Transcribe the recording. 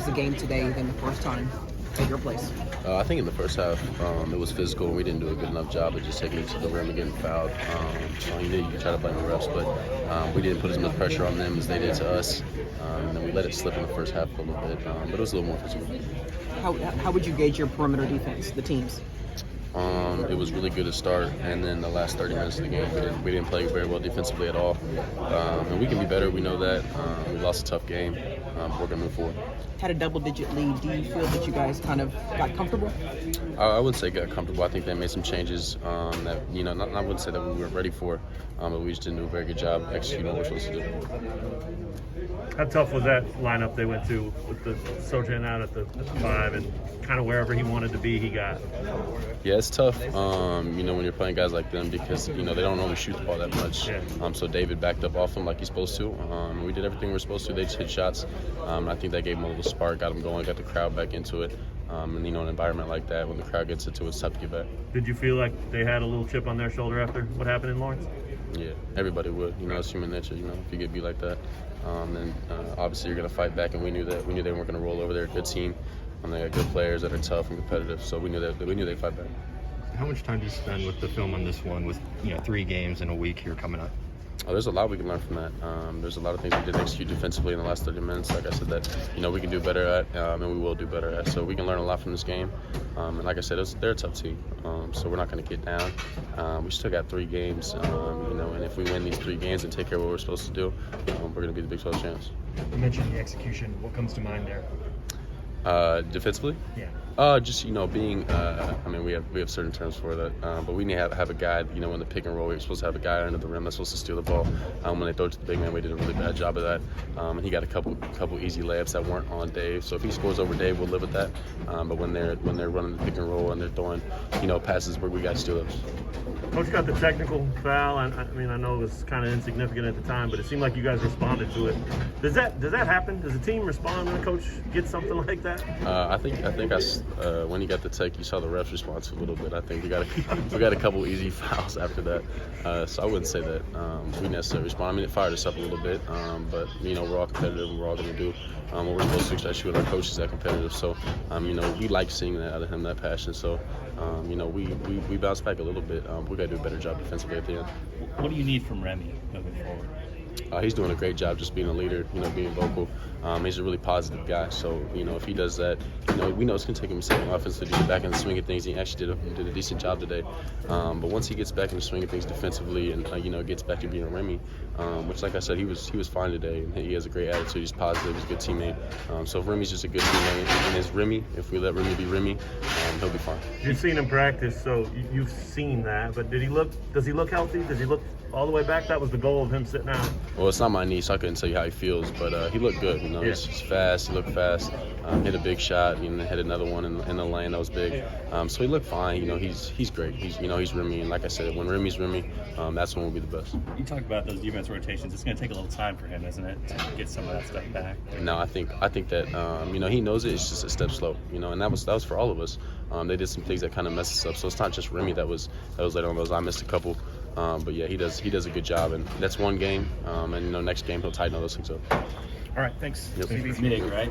The game today than the first time at your place? I think in the first half, it was physical. We didn't do a good enough job of just taking it to the rim and getting fouled. You try to blame the refs, but we didn't put as much pressure on them as they did to us. And then we let it slip in the first half a little bit, but it was a little more physical. How would you gauge your perimeter defense, the teams? It was really good to start, and then the last 30 minutes of the game, we didn't play very well defensively at all. And we can be better, we know that. We lost a tough game. We're going to move forward. Had a double-digit lead. Do you feel that you guys kind of got comfortable? I wouldn't say got comfortable. I think they made some changes that, I wouldn't say that we weren't ready for, but we just didn't do a very good job executing what we're supposed to do. How tough was that lineup they went to with the Sojan out at the 5 and kind of wherever he wanted to be, he got? Yeah, it's tough, when you're playing guys like them because, they don't normally shoot the ball that much. Yeah. So David backed up off him like he's supposed to. We did everything we were supposed to. They just hit shots. I think that gave them a little spark, got them going, got the crowd back into it. And, an environment like that, when the crowd gets into it, it's tough to get back. Did you feel like they had a little chip on their shoulder after what happened in Lawrence? Yeah, everybody would. It's human nature, if you get beat like that. And obviously you're going to fight back, and we knew that. We knew they weren't going to roll over. They're a good team. And they got good players that are tough and competitive, so we knew they'd fight back. How much time do you spend with the film on this one with 3 games in a week here coming up? Oh, there's a lot we can learn from that. There's a lot of things we did execute defensively in the last 30 minutes. Like I said, that we can do better at, and we will do better at. So we can learn a lot from this game. And like I said, they're a tough team. So we're not going to get down. We still got 3 games, and if we win these 3 games and take care of what we're supposed to do, we're going to be the Big 12 champs. You mentioned the execution. What comes to mind there? Defensively? Yeah. Just being. We have certain terms for that, but we need to have a guy. In the pick and roll, we're supposed to have a guy under the rim that's supposed to steal the ball. When they throw it to the big man, we did a really bad job of that. And he got a couple easy layups that weren't on Dave. So if he scores over Dave, we'll live with that. But when they're running the pick and roll and they're throwing, passes where we got to steal those. Coach got the technical foul. I know it was kind of insignificant at the time, but it seemed like you guys responded to it. Does that happen? Does the team respond when a coach gets something like that? I think when he got the tech, you saw the refs respond to a little bit. I think we got a couple easy fouls after that. So I wouldn't say that we necessarily respond. It fired us up a little bit, but we're all competitive and we're all going to do what we're supposed to, especially with our coaches that competitive. So we like seeing that out of him, that passion. So we bounce back a little bit. We got to do a better job defensively at the end. What do you need from Remy moving forward? He's doing a great job just being a leader, being vocal. He's a really positive guy. So, if he does that, we know it's going to take him a second offense to get back in the swing of things. He actually did a decent job today. But once he gets back in the swing of things defensively and, gets back to being a Remy, which, like I said, he was fine today. And he has a great attitude. He's positive. He's a good teammate. So if Remy's just a good teammate and is Remy, if we let Remy be Remy, he'll be fine. You've seen him practice, so you've seen that. But does he look healthy? Does he look all the way back? That was the goal of him sitting out. Well, it's not my knee, so I couldn't tell you how he feels, but he looked good. He's fast. He looked fast. Hit a big shot. Hit another one in the lane that was big. So he looked fine. He's great. He's Remy, and like I said, when Remy's Remy, that's when we'll be the best. You talk about those defense rotations. It's going to take a little time for him, isn't it, to get some of that stuff back? No, I think that he knows it. It's just a step slow. And that was for all of us. They did some things that kind of messed us up. So it's not just Remy that was late on those. I missed a couple. But yeah, he does a good job, and that's one game. And next game he'll tighten all those things up. All right, thanks. Yep. Big, right?